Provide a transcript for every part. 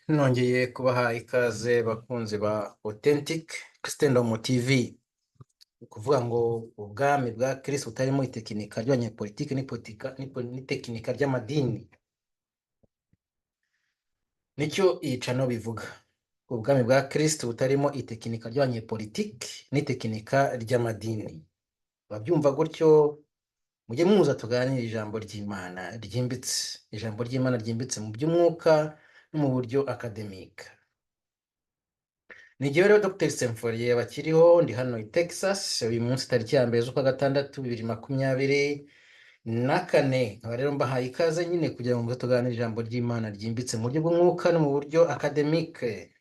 Nongeye kubaha ikaze bakunzi ba Authentic Christendom TV. Ni ukuvuga ngo ubwami bwa Kristo butarimo itekinika ry'abanyepolitiki n'itekinika ry'amadini. Nicyo iyi cano bivuga. Ubwami bwa Kristo butarimo itekinika ry'abanyepolitiki n'itekinika ry'amadini. Babyumva gutyo, mujye muza tuganire ijambo ry'Imana ryimbitse. Ijambo ry'Imana ryimbitse mu by'umwuka no mu buryo akademika. Ni jyewe rero Dr. Semforie bakiriho, ndi hano i Texas, uyu munsi tariki ya mbere z'ukwa gatandatu 2024. Nkaba rero mbahaye ikaze nyine kugira ngo tuganire ijambo ry'Imana ryimbitse mu buryo bw'umwuka no mu buryo akademike.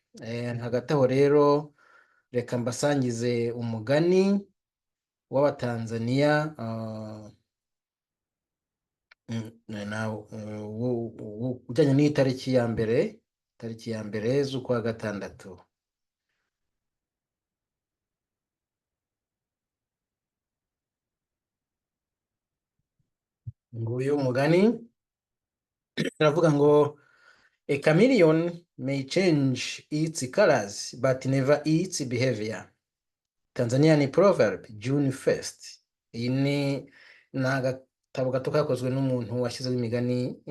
Hagati aho rero reka mbasangize umugani w'Abatanzaniya ujyanye n'iyi tariki ya mbere z'ukwa gatandatu. Nguyu mugani uravuga ngo a chameleon may change its colors but never its behavior. Tanzanian proverb, June 1st. Iyi ni agatabo gato kakozwe n'umuntu washyizeho imigani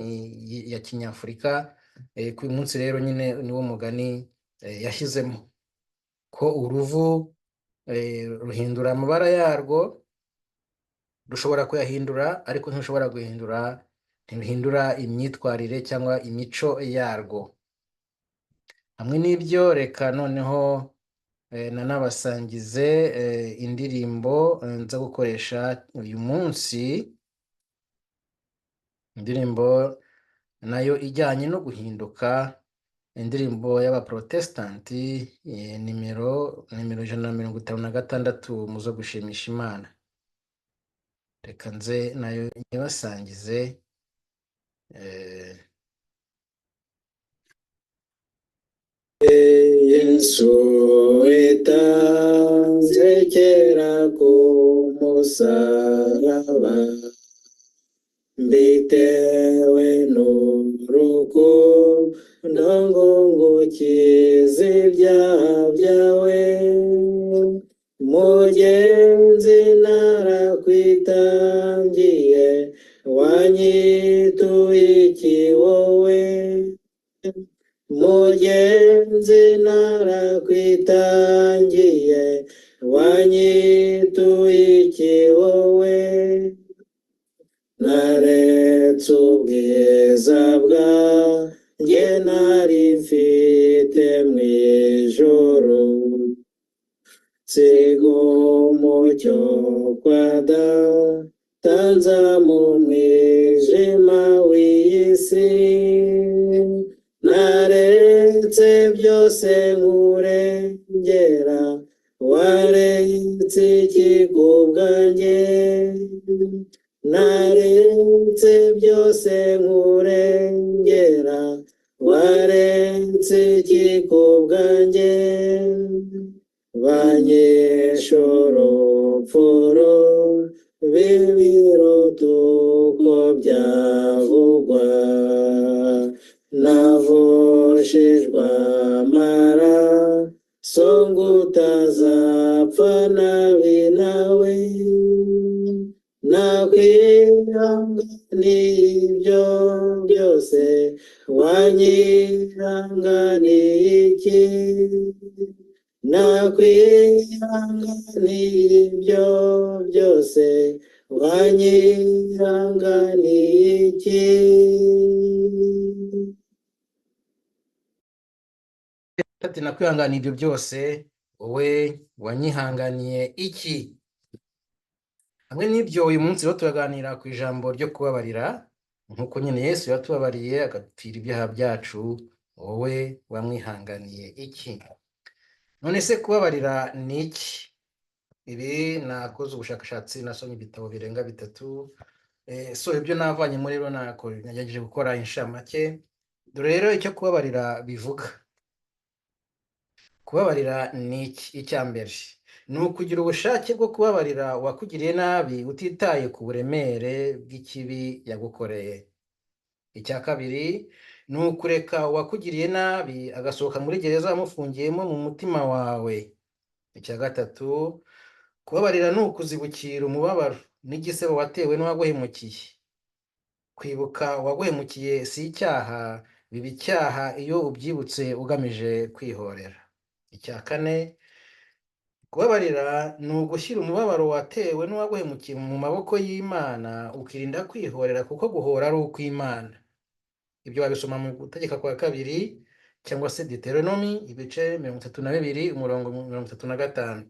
ya Kinyafurika. Ku munsi rero nyine niwo mugani yashyizemo ko uruvu ruhindura amabara yarwo, rushobora kuyahindura ariko ntiruhindura imyitwarire cyangwa imico yarwo. Hamwe n'ibyo reka noneho nanabasangize indirimbo nza gukoresha uyu munsi, indirimbo nayo ijyanye no guhinduka, indirimbo y'Abaprotestanti nimero 156 mu zo gushimisha Imana. Reka nze nayo nyibasangize. Yesu itanze kera ku musaraba, mbitewe n'urukundo ngo ngukize ibyaha byawe. Mugenzi narakwitangiye, wanyituye iki wowe? Mugenzi narakwitangiye, wanyituye iki wowe? Naretse ubwiza bwanjye nari mfite mu ijuru, nsiga umucyo kwa Data nza mu mwijima w'iyi si. Naretse byose nkurengera, waretse iki ku bwanjye? Naretse byose nkurengera, waretse iki ku bwanjye? Banyeshoroforo b'ibiruta uko byavugwa, navoshejwe amaraso ngo utazapfa nabi nawe. Nakwihanganiye ibyo byose, wanyihanganiye iki? Nakwihanganiye ibyo byose, wanyihanganiye iki? Ati nakwihanganiye ibyo byose, wowe wanyihanganiye iki? Hamwe n'ibyo uyu munsi rero turaganira ku ijambo ryo kubabarira, nk'uko nyine Yesu yatubabariye agapfira ibyaha byacu, wowe wamwihanganiye iki? None se kubabarira ni iki? Ibi nakoze ubushakashatsi, nasomye ibitabo birenga 3. So ibyo navanye muri rero nagerageje gukora inshamake. Dore rero icyo kubabarira bivuga. Kubabarira ni iki? Icya mbere ni ukugira ubushake bwo kubabarira uwakugiriye nabi utitaye ku buremere bw'ikibi yagukoreye. icya kabiri ni ukureka uwakugiriye nabi agasohoka muri gereza wamufungiyemo mu mutima wawe. Icya gatatu, kubabarira ni ukuzibukira umubabaro n'igisebo watewe n'uwaguhemukiye. Kwibuka uwaguhemukiye si icyaha, biba icyaha iyo ubyibutse ugamije kwihorera. Icya kane, kubabarira ni ugushyira umubabaro watewe n'uwaguhemukiye mu maboko y'Imana, ukirinda kwihorera kuko guhora ari ukw'Imana. Ibyo wabisoma mu Gutegeka kwa kabiri cyangwa se Deuteronomy ibice 32 umurongo 35,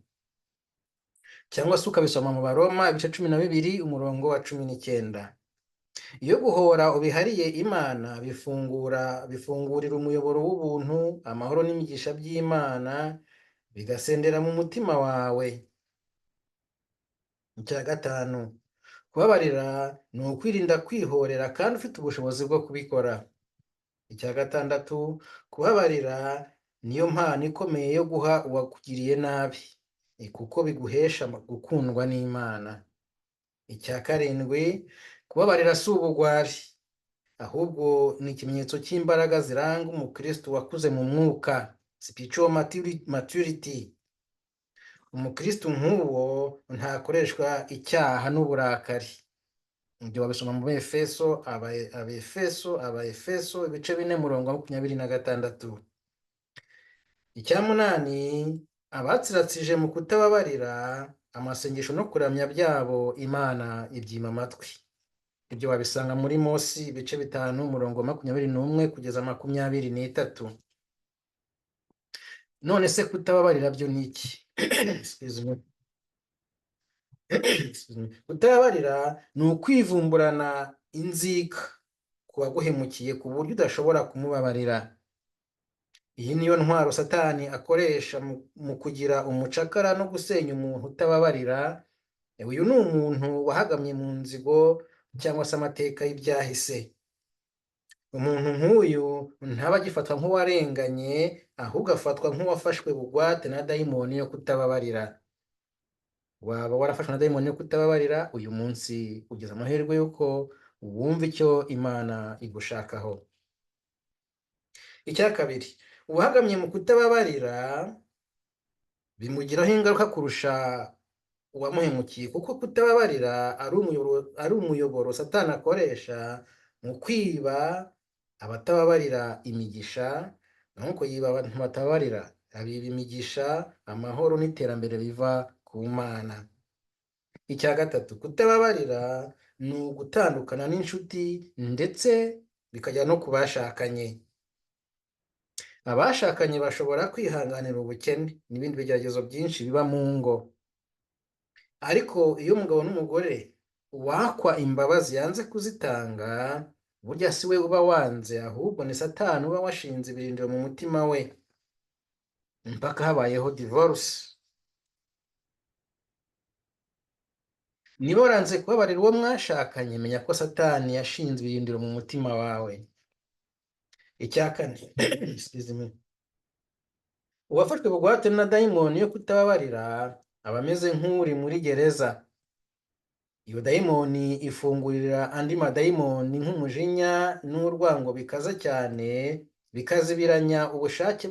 cyangwa se ukabisoma mu Baroma ibice 12 umurongo wa 19. Iyo guhora ubihariye Imana bifungurira umuyoboro w'ubuntu, amahoro n'imigisha by'Imana bigasendera mu mutima wawe. Icya gatanu, kubabarira ni ukwirinda kwihorera kandi ufite ubushobozi bwo kubikora. Icya gatandatu, kubabarira niyo mpano ikomeye yo guha uwakugiriye nabi, kuko biguhesha gukundwa n'Imana. Icya karindwi, kubabarira si ubugwari, ahubwo ni ikimenyetso cy'imbaraga ziranga umukristo wakuze mu mwuka, spiritual maturity. Umukristo nk'uwo ntakoreshwa icyaha n'uburakari. Ibyo wabisoma mu Abefeso ibice 4 umurongo wa 26. Icya munani, abatsiratsije mu kutababarira, amasengesho no kuramya byabo Imana ibyima amatwi. Ibyo wabisanga muri Mosi ibice 5 umurongo wa 21 kugeza 23. None se kutababarira byo ni iki? Kutababarira ni ukwivumburana inzika ku waguhemukiye ku buryo udashobora kumubabarira. Iyi niyo ntwaro Satani akoresha mu kugira umucakara no gusenya umuntu utababarira. Uyu ni umuntu wahagamye mu nzigo cyangwa se amateka y'ibyahise. Umuntu nk'uyu ntaba agifatwa nk'uwarenganye, ahubwo afatwa nk'uwafashwe bugwate na dayimoni yo kutababarira. Waba warafashwe na dayimoni yo kutababarira, uyu munsi ugeze amahirwe y'uko wumva icyo Imana igushakaho. Icya kabiri, uwahagamye mu kutababarira bimugiraho ingaruka kurusha uwamuhemukiye, kuko kutababarira ari umuyoboro Satani akoresha mu kwiba abatababarira imigisha, nuko yiba abantu batababarira abiba imigisha, amahoro n'iterambere biva ku Mana. Icya gatatu, kutababarira ni ugutandukana n'inshuti ndetse bikajya no ku bashakanye. Abashakanye bashobora kwihanganira ubukene n'ibindi bigeragezo byinshi biba mu ngo, ariko iyo umugabo n'umugore wakwa imbabazi yanze kuzitanga, burya si we uba wanze, ahubwo ni Satani uba washinze ibirindiro mu mutima we, mpaka habayeho divorce. Niba waranze kubabarira uwo mwashakanye, menya ko Satani yashinze ibirindiro mu mutima wawe. Icya kane, uwafashwe bugwate na dayimoni yo kutababarira aba ameze nk'uri muri gereza. Iyo dayimoni ifungurira andi madayimoni nk'umujinya n'urwango bikaza cyane, bikazibiranya ubushake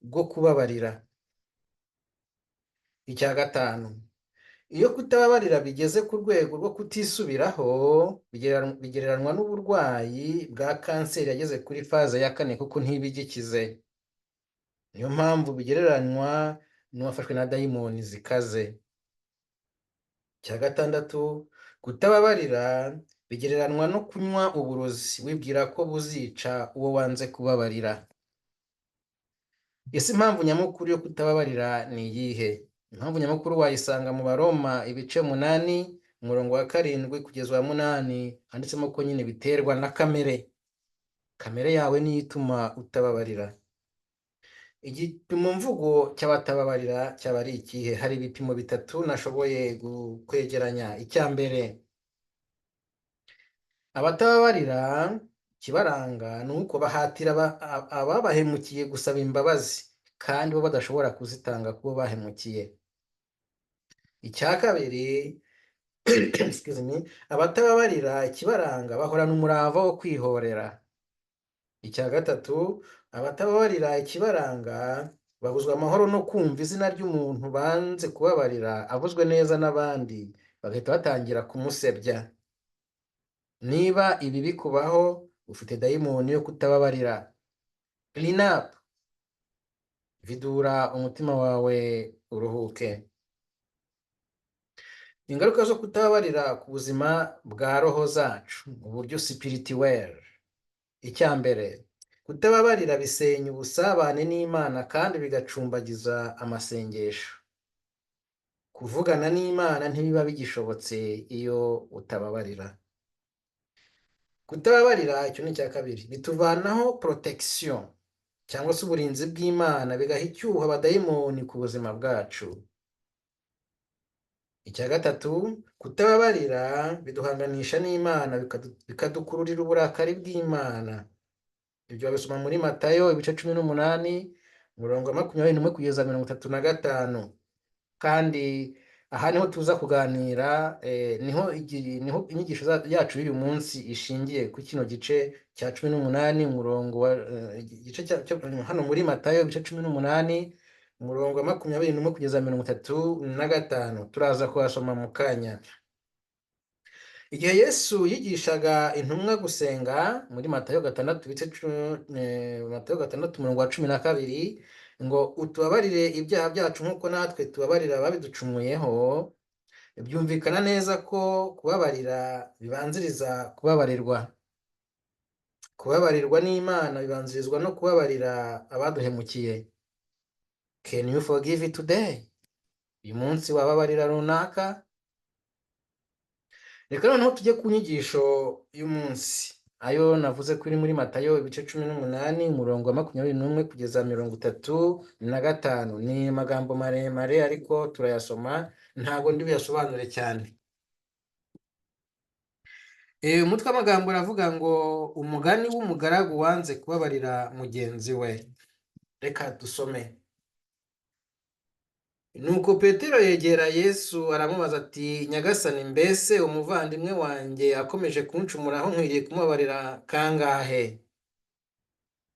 bwo kubabarira. Icya gatanu, iyo kutababarira bigeze ku rwego rwo kutisubiraho, bigereranywa n'uburwayi bwa kanseri yageze kuri faze ya 4 kuko ntibigikize. Niyo mpamvu bigereranywa n'uwafashwe na dayimoni zikaze. Icya gatandatu, kutababarira bigereranywa no kunywa uburozi wibwira ko buzica uwo wanze kubabarira. Ese impamvu nyamukuru yo kutababarira ni iyihe? Impamvu nyamukuru wayisanga mu Baroma ibice 8 umurongo wa 7 kugeza wa 8, handitsemo ko nyine biterwa na kamere yawe niyo ituma utababarira. Igipimo mvugo cy'abatababarira cyaba ari ikihe? Hari ibipimo 3 nashoboye kwegeranya. Icya mbere, abatababarira kibaranga ni uko bahatira ababahemukiye gusaba imbabazi kandi bo badashobora kuzitanga kubo bahemukiye. Icya kabiri, excuse me, abatababarira ikibaranga bahorana umurava wo kwihorera. Icya gatatu, abatababarira ikibaranga babuzwa amahoro no kumva izina ry'umuntu banze kubabarira avuzwe neza n'abandi, bagahita batangira kumusebya. Niba ibi bikubaho, ufite dayimoni yo kutababarira. Clean up. Vidura umutima wawe uruhuke. Ingaruka zo kutababarira ku buzima bwa roho zacu mu buryo spirituel. Icya mbere, kutababarira bisenya ubusabane n'Imana kandi bigacumbagiza amasengesho. Kuvugana n'Imana ntibiba bigishobotse iyo utababarira. Kutababarira, icyo ni icya kabiri, bituvanaho protection cyangwa se uburinzi bw'Imana, bigaha icyuho abadayimoni ku buzima bwacu. Icya gatatu, kutababarira biduhanganisha n'Imana, bikadukururira uburakari bw'Imana. Ibyo babisoma muri Matayo ibice 18 umurongo wa 21 kugeza 35. Kandi aha niho tuza kuganira, niho inyigisho yacu y'uyu munsi ishingiye ku kino gice cya 18 umurongo wa igice hano muri Matayo ibice 18 umurongo wa 21 kugeza 35. Turaza kuhasoma mu kanya. Igihe Yesu yigishaga intumwa gusenga muri Matayo 6 Matayo 6 umurongo wa 12 ngo utubabarire ibyaha byacu nk'uko natwe tubabarira ababiducumuyeho, byumvikana neza ko kubabarira bibanziriza kubabarirwa. Kubabarirwa n'Imana bibanzirizwa no kubabarira abaduhemukiye. Can you forgive today? Uyu munsi wababarira runaka? Reka noneho tujye ku nyigisho y'umunsi, ayo navuze kuri muri Matayo ibice 18 umurongo wa 21 kugeza 35. Ni amagambo maremare ariko turayasoma, ntago ndi buyasobanure cyane. Umutwe w'amagambo aravuga ngo umugani w'umugaragu wanze kubabarira mugenzi we. Reka dusome. Nuko Petero yegera Yesu aramubaza ati, Nyagasani, mbese umuvandimwe wanjye akomeje kuncumuraho nkwiriye kumubabarira kangahe?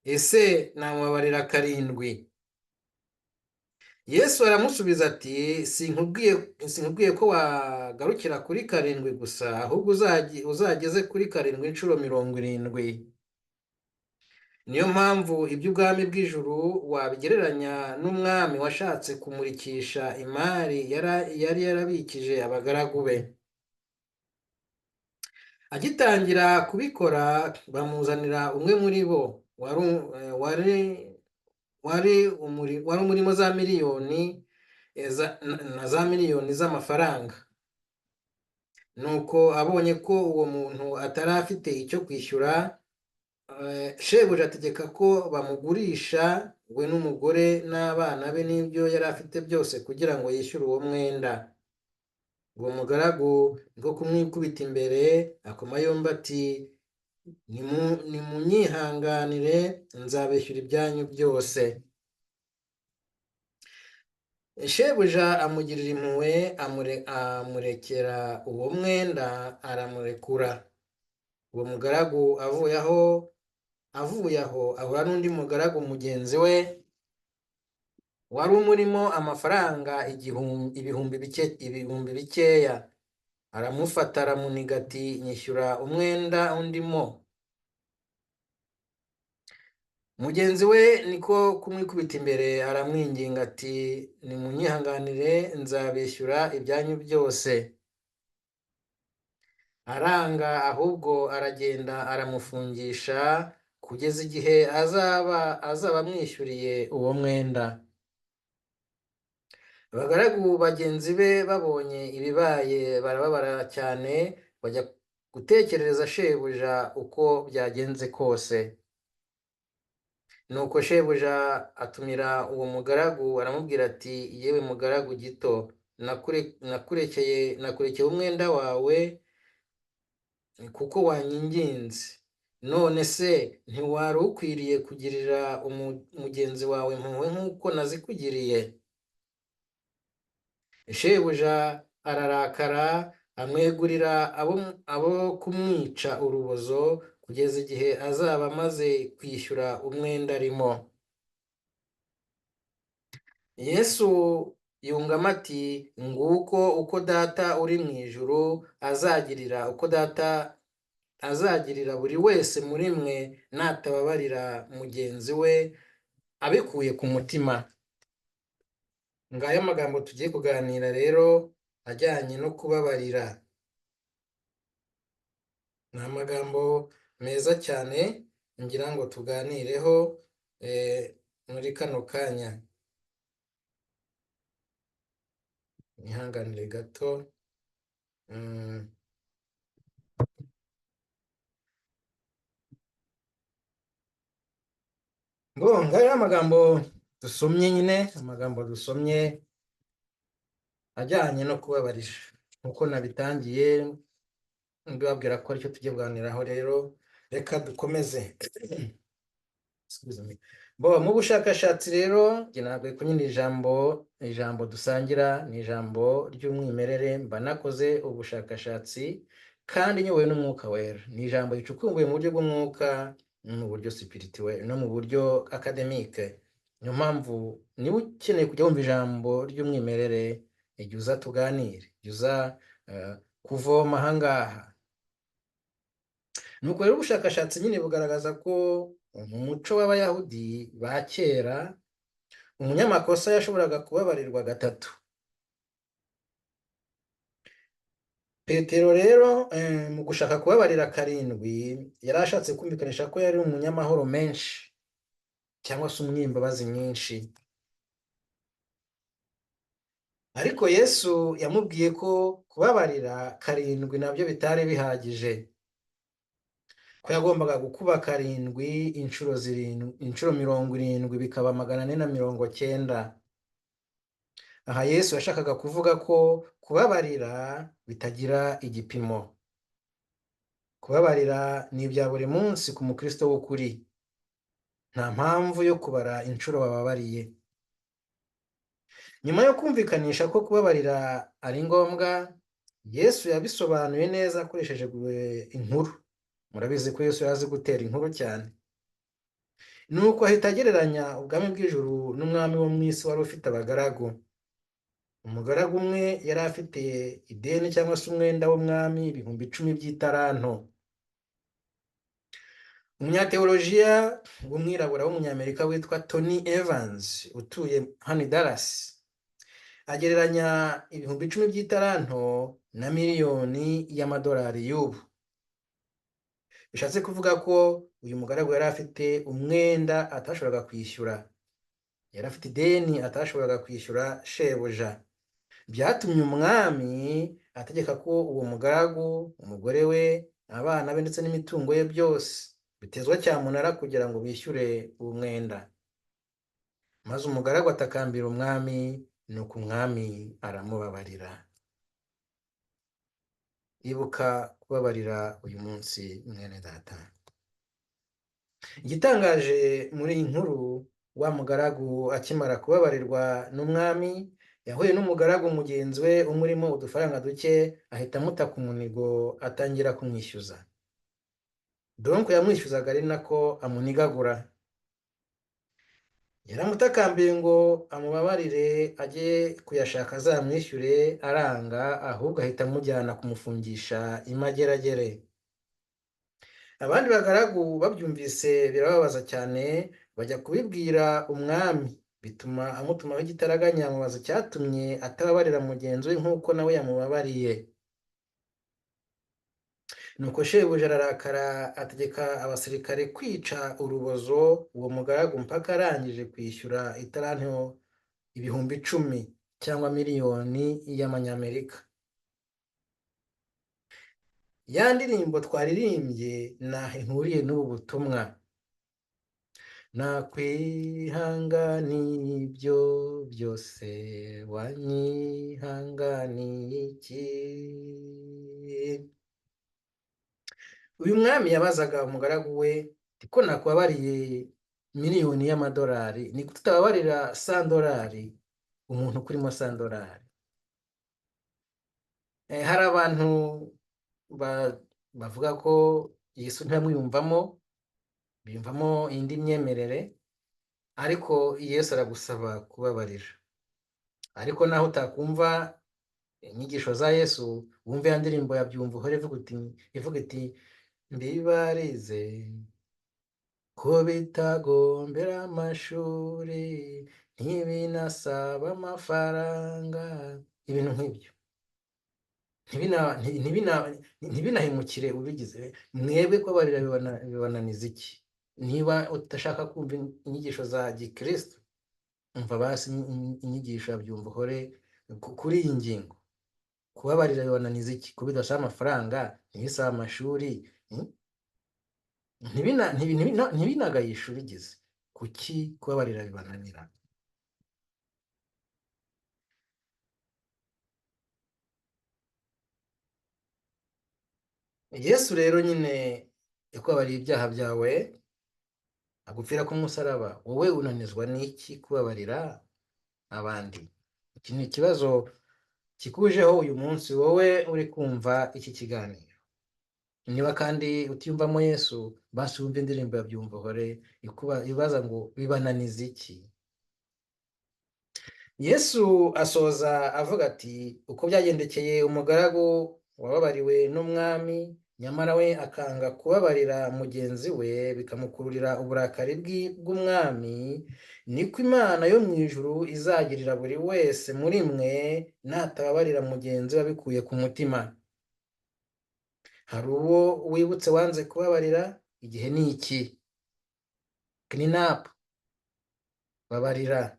Ese namubabarira 7? Yesu aramusubiza ati, sinkubwiye ko wagarukira kuri 7 gusa, ahubwo uzageze kuri 7 inshuro 70. Niyo mpamvu iby'ubwami bw'ijuru wabigereranya n'umwami washatse kumurikisha imari yari yarabikije abagaragu be. Agitangira kubikora, bamuzanira umwe muri bo wari umurimo za miliyoni na za miliyoni z'amafaranga. Nuko abonye ko uwo muntu atari afite icyo kwishyura, shebuja ategeka ko bamugurisha we n'umugore n'abana be n'ibyo yari afite byose kugira ngo yishyure uwo mwenda. Uwo mugaragu niko kumwikubita imbere akoma yombi ati, nimunyihanganire nzabishyura ibyanyu byose. Shebuja amugirira impuhwe, amurekera uwo mwenda, aramurekura. Uwo mugaragu avuye aho ahura n'undi mugaragu mugenzi we wari umurimo amafaranga ibihumbi bikeya. Aramufata aramuniga ati, nyishyura umwenda undimo. Mugenzi we niko kumwikubita imbere aramwinginga ati, nimunyihanganire nzabishyura ibyanyu byose. Aranga, ahubwo aragenda aramufungisha kugeza igihe azaba amwishyuriye uwo mwenda. Abagaragu bagenzi be babonye ibibaye barababara cyane, bajya gutekerereza shebuja uko byagenze kose. Nuko shebuja atumira uwo mugaragu aramubwira ati, yewe mugaragu gito, nakurekeye umwenda wawe kuko wanyinginze. None se ntiwari ukwiriye kugirira mugenzi wawe impuhwe nk'uko nazikugiriye? Shebuja ararakara amwegurira abo kumwica urubozo kugeza igihe azaba amaze kwishyura umwenda arimo. Yesu yungamo ati, nguko uko data uri mu ijuru azagirira buri wese muri mwe natababarira mugenzi we abikuye ku mutima. Ngayo amagambo tugiye kuganira rero ajyanye no kubabarira. Ni amagambo meza cyane ngira ngo tuganireho muri kano kanya. Nihanganire gato. Ngayo amagambo dusomye nyine, amagambo dusomye ajyanye no kubabarira. Nkuko nabitangiye mbibabwira ko aricyo tugiye kuganiraho, rero reka dukomeze. Mu bushakashatsi rero njye ntabwo nyine ijambo dusangira ni ijambo ry'umwimerere, mba nakoze ubushakashatsi kandi nyobowe n'umwuka wera. Ni ijambo ricukumbuye mu buryo bw'umwuka, mu buryo spirituel no mu buryo academique. Niyo mpamvu niba ukeneye kujya wumva ijambo ry'umwimerere, jya uza tuganire, jya uza kuvoma ahangaha. Nuko rero ubushakashatsi nyine bugaragaza ko mu muco w'Abayahudi ba kera umunyamakosa yashoboraga kubabarirwa 3. Petero rero mu gushaka kubabarira 7 yari ashatse kumvikanisha ko yari umunyamahoro menshi cyangwa se umunyembabazi nyinshi. Ariko Yesu yamubwiye ko kubabarira 7 nabyo bitari bihagije, ko yagombaga gukuba 7 inshuro 70 bikaba 490. Aha Yesu yashakaga kuvuga ko kubabarira bitagira igipimo. Kubabarira ni ibya buri munsi ku mukristo w'ukuri. Nta mpamvu yo kubara inshuro bababariye. Nyuma yo kumvikanisha ko kubabarira ari ngombwa, Yesu yabisobanuye neza akoresheje inkuru. Murabizi ko Yesu yazi gutera inkuru cyane. Nuko ahita agereranya ubwami bw'ijuru n'umwami wo mu isi wari ufite abagaragu. Umugaragu umwe yari afite ideni cyangwa se umwenda w'umwami 10,000 by'italanto. Umunyateolojiya w'umwirabura w'umunyamerika witwa Tony Evans utuye hano i Dallas agereranya 10,000 by'italanto na miliyoni y'amadolari y'ubu. Bishatse kuvuga ko uyu mugaragu yari afite umwenda atashoboraga kwishyura. Yari afite ideni atashoboraga kwishyura shebuja. Byatumye umwami ategeka ko uwo mugaragu, umugore we, abana be ndetse n'imitungo ye byose bitezwa cyamunara kugira ngo bishyure uwo mwenda. Maze umugaragu atakambira umwami, nuko umwami aramubabarira. Ibuka kubabarira uyu munsi mwene data. Igitangaje muri iyi nkuru, wa mugaragu akimara kubabarirwa n'umwami yahuye n'umugaragu mugenzi we umurimo udufaranga duke, ahita amuta ku munigo atangira kumwishyuza. Donc yamwishyuzaga ari nako amunigagura. Yaramutakambiye ngo amubabarire ajye kuyashaka azamwishyure, aranga, ahubwo ahita amujyana kumufungisha imageragere. Abandi bagaragu babyumvise birababaza cyane, bajya kubibwira umwami, bituma amutumaho igitaraganya amubaza icyatumye atababarira mugenzi we nk'uko nawe yamubabariye. Nuko shebuja ararakara ategeka abasirikare kwica urubozo uwo mugaragu mpaka arangije kwishyura italanto 10,000 cyangwa miliyoni y'amanyamerika. Ya ndirimbo twaririmbye naho ihuriye n'ubu butumwa. Nakwihanganiye ibyo byose, wanyihanganiye iki? Uyu mwami yabazaga umugaragu we, ko nakubabariye miliyoni y'amadolari, ni tutababarira $100, umuntu kurimo $100. Hari abantu bavuga ko Yesu ntibamwiyumvamo, biyumvamo indi myemerere, ariko Yesu aragusaba kubabarira. Ariko naho utakumva inyigisho za Yesu, wumve ya ndirimbo ya Byumva uhore ivuga iti mbibarize ko bitagombera amashuri, ntibinasaba amafaranga, ibintu nk'ibyo. Ntibinahemukire ubigize. Mwebwe kubabarira bibananiza iki? Niba udashaka kumva inyigisho za gikristo, umva basi inyigisho ya Byumva uhore kuri iyi ngingo. Kubabarira bibananiza iki? Ko bidasaba amafaranga, ntibisaba amashuri, ntibinagayishe ubigize. Kuki kubabarira bibananira? Yesu rero nyine yakubabariye ibyaha byawe, agupfira ku musaraba. Wowe unanizwa n'iki kubabarira abandi? Iki ni ikibazo kikujeho uyu munsi, wowe uri kumva iki kiganiro. Niba kandi utiyumvamo Yesu, basi wumve indirimbo ya Byumva uhore ibaza ngo bibananiza iki? Yesu asoza avuga ati uko byagendekeye umugaragu wababariwe n'umwami, nyamara we akanga kubabarira mugenzi we, bikamukururira uburakari bw'umwami, niko Imana yo mu ijuru izagirira buri wese muri mwe natababarira mugenzi we abikuye ku mutima. Hari uwo wibutse wanze kubabarira? Igihe ni iki. Clean up, babarira,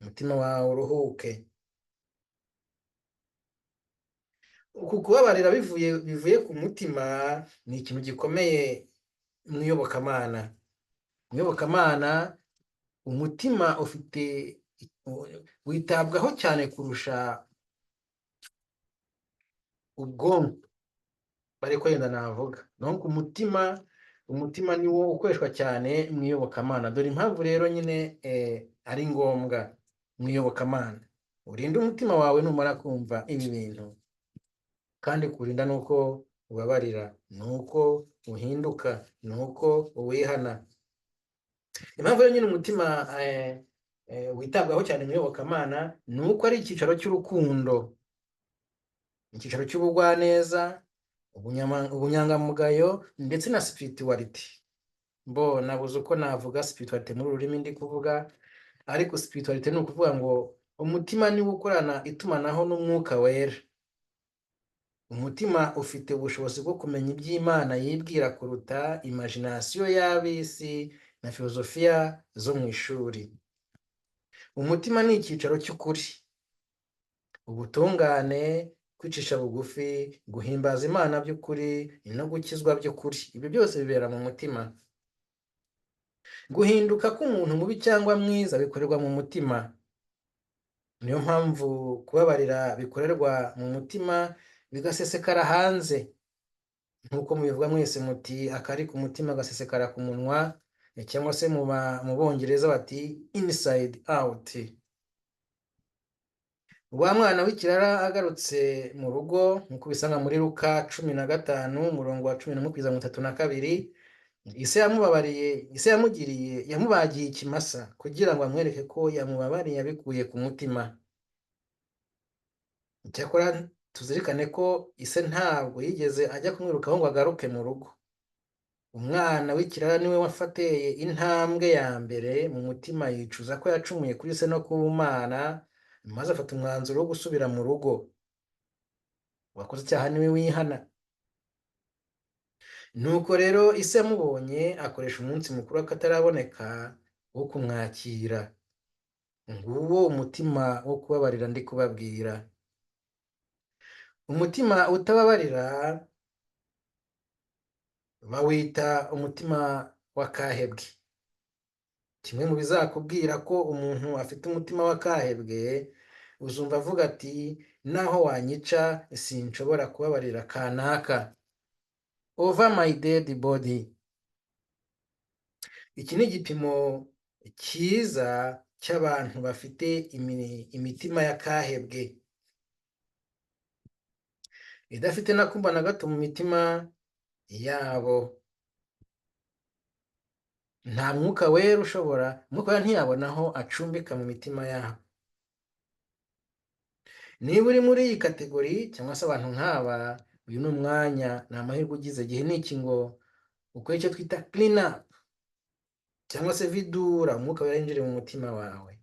umutima wawe uruhuke. Uku kubabarira bivuye ku mutima ni ikintu gikomeye mu iyobokamana. Mu iyobokamana umutima witabwaho cyane kurusha ubwonko, ariko yenda navuga nuko umutima ni wo ukoreshwa cyane mu iyobokamana. Dore impamvu rero nyine ari ngombwa mu iyobokamana. Urinde umutima wawe numara kumva ibi bintu, kandi kurinda nuko ubabarira, nuko uhinduka, nuko uwihana. Impamvu rero nyine umutima witabwaho cyane mu iyobokamana nuko ari icyicaro cy'urukundo, icyicaro cy'ubugwaneza, ubunyangamugayo ndetse na spirituality. Nabuze uko navuga spirituality muri ururimi ndi kuvuga, ariko spirituality ni ukuvuga ngo umutima niwo ukorana itumanaho n'umwuka wera. Umutima ufite ubushobozi bwo kumenya iby'Imana yibwira kuruta imagination y'ab'isi na filozofiya zo mu ishuri. Umutima ni icyicaro cy'ukuri, ubutungane, kwicisha bugufi, guhimbaza Imana by'ukuri no gukizwa by'ukuri. Ibi byose bibera mu mutima. Guhinduka k'umuntu mubi cyangwa mwiza bikorerwa mu mutima. Niyo mpamvu kubabarira bikorerwa mu mutima bigasesekara hanze. Nk'uko mubivuga mwese muti akari ku mutima gasesekara ku munwa, cyangwa se mu Bongereza bati inside out. Wa mwana w'ikirara agarutse mu rugo, nk'uko bisanga muri Luka 15 umurongo wa 11-32, ise yamubagiye ikimasa kugira ngo amwereke ko yamubabariye abikuye ku mutima. Icyakora tuzirikane ko ise ntabwo yigeze ajya kumwirukaho ngo agaruke mu rugo. Umwana w'ikirara niwe wafateye intambwe ya mbere mu mutima, yicuza ko yacumuye kuri se no ku Mana, maze afata umwanzuro wo gusubira mu rugo. Uwakoze icyaha niwe wihana. Nuko rero ise yamubonye akoresha umunsi mukuru w'akataraboneka wo kumwakira. Nguwo umutima wo kubabarira ndi kubabwira. Umutima utababarira bawita umutima w'akahebwe. Kimwe mu bizakubwira ko umuntu afite umutima w'akahebwe, uzumva avuga ati naho wanyica sinshobora kubabarira kanaka, over my dead body. Iki ni igipimo cyiza cy'abantu bafite imitima y'akahebwe. idafite n'akumba na gato mu mitima yabo. Nta mwuka wera ushobora, umwuka wera ntiyabona aho acumbika mu mitima yabo. Niba uri muri iyi kategori cyangwa se abantu nk'aba, uyu ni umwanya, ni amahirwe ugize. Igihe ni iki ngo ukore icyo twita clean up cyangwa se vidura, umwuka wera yinjire mu mutima wawe.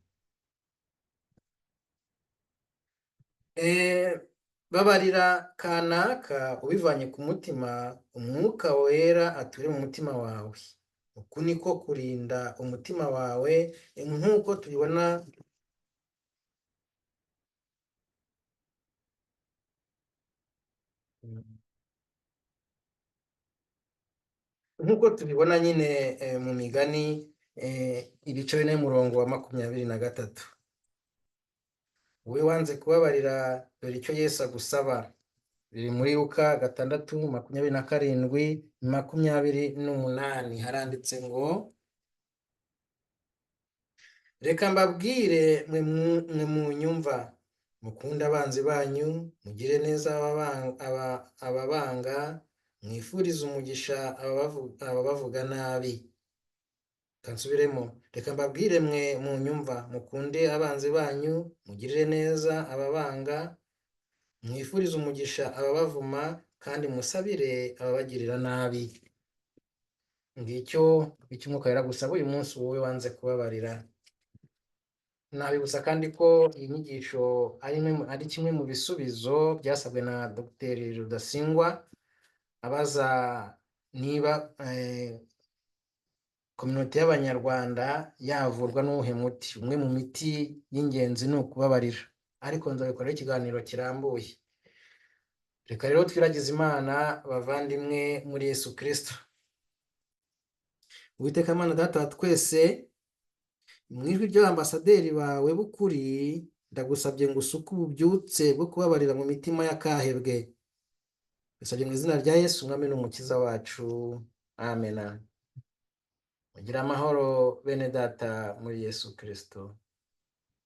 Babarira kanaka ubivanye ku mutima, umwuka wera ature mu mutima wawe. Uku niko kurinda umutima wawe, nk'uko tubibona nyine mu migani ibice bine y'umurongo wa 23. Wowe wanze kubabarira, dore icyo Yesu agusaba. Biri muri Luka 6:27-28. haranditse ngo, reka mbabwire mwe munyumva, mukunde abanzi banyu, mugire neza ababanga, mwifurize umugisha ababavuga nabi. Kansubiremo, reka mbabwire mwe munyumva, mukunde abanzi banyu, mugirire neza ababanga, mwifurize umugisha ababavuma, kandi musabire ababagirira nabi. Ngicyo icyo umwuka wera agusaba uyu munsi, wowe wanze kubabarira. Nabibutsa kandi ko iyi nyigisho ari kimwe mu bisubizo byasabwe na Dr. Rudasingwa, abaza niba kominote y'Abanyarwanda yavurwa n'uwuhe muti. Umwe mu miti y'ingenzi ni ukubabarira, ariko nzabikoraho ikiganiro kirambuye. Reka rero twiragize Imana, bavandimwe muri Yesu Kristo. Uwiteka Mana Data wa twese, mu ijwi ry'abaambasaderi bawe b'ukuri, ndagusabye ngo usuke ububyutse bwo kubabarira mu mitima y'akahebwe. Bisabye mu izina rya Yesu, Umwami n'Umukiza wacu. Amen. Mugira amahoro bene Data muri Yesu Kristo.